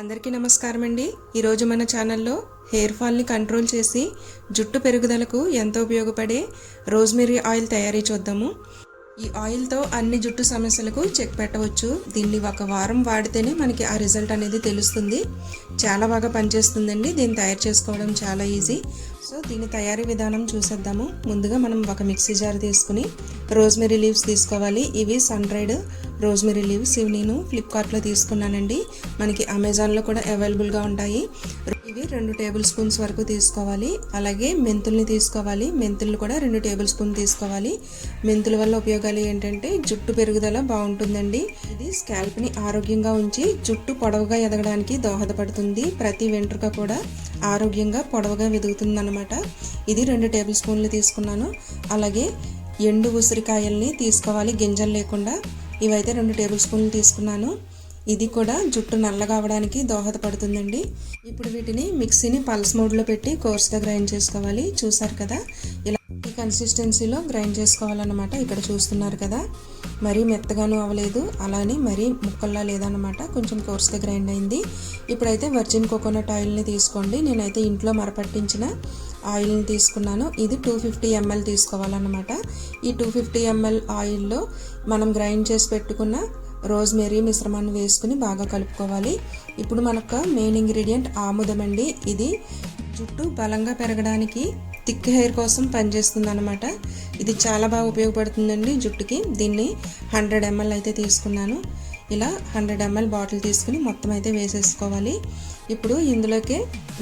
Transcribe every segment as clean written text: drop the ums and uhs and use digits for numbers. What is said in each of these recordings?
అందరికీ నమస్కారం అండి. ఈరోజు మన ఛానల్లో హెయిర్ ఫాల్ని కంట్రోల్ చేసి జుట్టు పెరుగుదలకు ఎంతో ఉపయోగపడే రోజ్మెరీ ఆయిల్ తయారీ చూద్దాము. ఈ ఆయిల్తో అన్ని జుట్టు సమస్యలకు చెక్ పెట్టవచ్చు. దీన్ని ఒక వారం వాడితేనే మనకి ఆ రిజల్ట్ అనేది తెలుస్తుంది. చాలా బాగా పనిచేస్తుందండి. దీన్ని తయారు చేసుకోవడం చాలా ఈజీ. సో దీని తయారీ విధానం చూసేద్దాము. ముందుగా మనం ఒక మిక్సీ జార్ తీసుకుని రోజ్మెరీ లీవ్స్ తీసుకోవాలి. ఇవి సన్ డ్రైడ్ రోజ్మెరీ లీవ్స్. ఇవి నేను ఫ్లిప్కార్ట్లో తీసుకున్నానండి. మనకి అమెజాన్లో కూడా అవైలబుల్గా ఉంటాయి. ఇవి 2 టేబుల్ స్పూన్స్ వరకు తీసుకోవాలి. అలాగే మెంతుల్ని తీసుకోవాలి. మెంతులు కూడా 2 టేబుల్ స్పూన్ తీసుకోవాలి. మెంతుల వల్ల ఉపయోగాలు ఏంటంటే జుట్టు పెరుగుదల బాగుంటుందండి. ఇది స్కాల్ప్ని ఆరోగ్యంగా ఉంచి జుట్టు పొడవుగా ఎదగడానికి దోహదపడుతుంది. ప్రతి వెంట్రుక కూడా ఆరోగ్యంగా పొడవుగా ఎదుగుతుంది అనమాట. ఇది 2 టేబుల్ స్పూన్లు తీసుకున్నాను. అలాగే ఎండు ఉసిరికాయల్ని తీసుకోవాలి, గింజలు లేకుండా. ఇవైతే 2 టేబుల్ స్పూన్లు తీసుకున్నాను. ఇది కూడా జుట్టు నల్లగా అవడానికి దోహదపడుతుందండి. ఇప్పుడు వీటిని మిక్సీని పల్స్ మోడ్లో పెట్టి కోర్స్గా గ్రైండ్ చేసుకోవాలి. చూసారు కదా, ఇలా ఈ కన్సిస్టెన్సీలో గ్రైండ్ చేసుకోవాలన్నమాట. ఇక్కడ చూస్తున్నారు కదా, మరీ మెత్తగాను అవ్వలేదు, అలానే మరీ ముక్కల్లా లేదన్నమాట. కొంచెం కోర్స్గా గ్రైండ్ అయింది. ఇప్పుడైతే వర్జిన్ కోకోనట్ ఆయిల్ని తీసుకోండి. నేనైతే ఇంట్లో మరపట్టించిన ఆయిల్ని తీసుకున్నాను. ఇది 250 ml తీసుకోవాలన్నమాట. ఈ 250 ml ఆయిల్లో మనం గ్రైండ్ చేసి పెట్టుకున్న రోజ్మెరీ మిశ్రమాన్ని వేసుకుని బాగా కలుపుకోవాలి. ఇప్పుడు మనకు మెయిన్ ఇంగ్రీడియంట్ ఆముదం అండి. ఇది జుట్టు బలంగా పెరగడానికి, థిక్ హెయిర్ కోసం పనిచేస్తుంది అనమాట. ఇది చాలా బాగా ఉపయోగపడుతుందండి జుట్టుకి. దీన్ని 100 ml అయితే తీసుకున్నాను. ఇలా 100 ml బాటిల్ తీసుకుని మొత్తం అయితే వేసేసుకోవాలి. ఇప్పుడు ఇందులోకి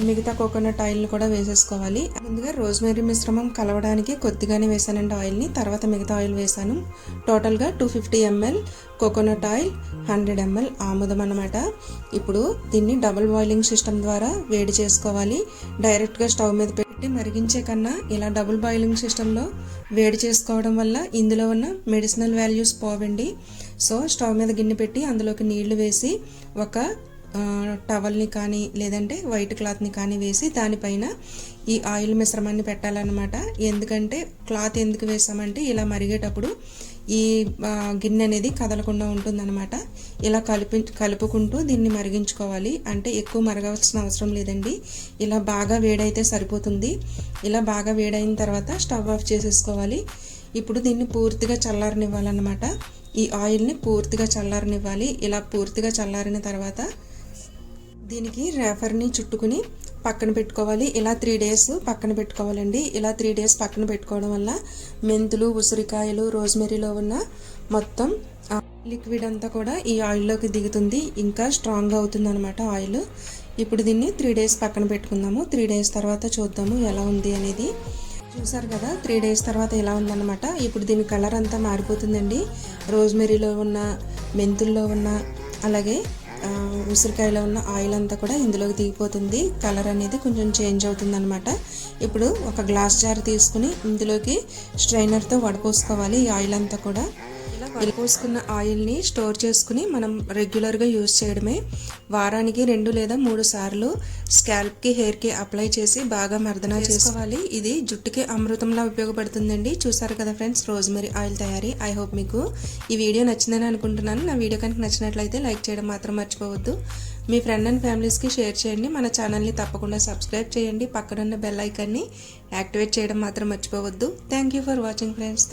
మిగతా కోకోనట్ ఆయిల్ని కూడా వేసేసుకోవాలి. ముందుగా రోజ్మెరీ మిశ్రమం కలవడానికి కొద్దిగానే వేసానండి ఆయిల్ని, తర్వాత మిగతా ఆయిల్ వేసాను. టోటల్గా 250 ml కోకోనట్ ఆయిల్, 100 ml ఆముదం అన్నమాట. ఇప్పుడు దీన్ని డబుల్ బాయిలింగ్ సిస్టమ్ ద్వారా వేడి చేసుకోవాలి. డైరెక్ట్గా స్టవ్ మీద పెట్టి మరిగించే కన్నా ఇలా డబుల్ బాయిలింగ్ సిస్టంలో వేడి చేసుకోవడం వల్ల ఇందులో ఉన్న మెడిసినల్ వాల్యూస్ పోవండి. సో స్టవ్ మీద గిన్నె పెట్టి అందులోకి నీళ్లు వేసి ఒక టవల్ని కానీ లేదంటే వైట్ క్లాత్ని కానీ వేసి దానిపైన ఈ ఆయిల్ మిశ్రమాన్ని పెట్టాలన్నమాట. ఎందుకంటే క్లాత్ ఎందుకు వేసామంటే ఇలా మరిగేటప్పుడు ఈ గిన్నె అనేది కదలకుండా ఉంటుందన్నమాట. ఇలా కలుపుకుంటూ దీన్ని మరిగించుకోవాలి. అంటే ఎక్కువ మరగాల్సిన అవసరం లేదండి. ఇలా బాగా వేడైతే సరిపోతుంది. ఇలా బాగా వేడైన తర్వాత స్టవ్ ఆఫ్ చేసేసుకోవాలి. ఇప్పుడు దీన్ని పూర్తిగా చల్లారనివ్వాలన్నమాట. ఈ ఆయిల్ని పూర్తిగా చల్లారనివ్వాలి. ఇలా పూర్తిగా చల్లారిన తర్వాత దీనికి రేఫర్ని చుట్టుకుని పక్కన పెట్టుకోవాలి. ఇలా 3 days పక్కన పెట్టుకోవాలండి. ఇలా 3 days పక్కన పెట్టుకోవడం వల్ల మెంతులు, ఉసిరికాయలు, రోజ్మెరీలో ఉన్న మొత్తం లిక్విడ్ అంతా కూడా ఈ ఆయిల్లోకి దిగుతుంది. ఇంకా స్ట్రాంగ్గా అవుతుంది అనమాట ఆయిల్. ఇప్పుడు దీన్ని 3 days పక్కన పెట్టుకుందాము. 3 days తర్వాత చూద్దాము ఎలా ఉంది అనేది. చూసారు కదా, 3 days తర్వాత ఎలా ఉందన్నమాట. ఇప్పుడు దీని కలర్ అంతా మారిపోతుందండి. రోజ్మెరీలో ఉన్న, మెంతుల్లో ఉన్న, అలాగే ఉసిరికాయలో ఉన్న ఆయిల్ అంతా కూడా ఇందులోకి దిగిపోతుంది. కలర్ అనేది కొంచెం చేంజ్ అవుతుంది అనమాట. ఇప్పుడు ఒక గ్లాస్ జార్ తీసుకుని ఇందులోకి స్ట్రైనర్తో వడపోసుకోవాలి ఈ ఆయిల్ అంతా కూడా. ఇలా వడపోసుకున్న ఆయిల్ని స్టోర్ చేసుకుని మనం రెగ్యులర్గా యూజ్ చేయడమే. వారానికి 2 లేదా 3 సార్లు స్కాల్ప్కి, హెయిర్కి అప్లై చేసి బాగా మర్దన చేసుకోవాలి. ఇది జుట్టుకి అమృతంలా ఉపయోగపడుతుందండి. చూసారు కదా ఫ్రెండ్స్, రోజ్మెరీ ఆయిల్ తయారీ. ఐ హోప్ మీకు ఈ వీడియో నచ్చిందని అనుకుంటున్నాను. నా వీడియో కనుక నచ్చినట్లయితే లైక్ చేయడం మాత్రం మర్చిపోవద్దు. మీ ఫ్రెండ్ అండ్ ఫ్యామిలీస్కి షేర్ చేయండి. మన ఛానల్ని తప్పకుండా సబ్స్క్రైబ్ చేయండి. పక్కనున్న బెల్ ఐకాన్ని యాక్టివేట్ చేయడం మాత్రం మర్చిపోవద్దు. Thank you for watching friends.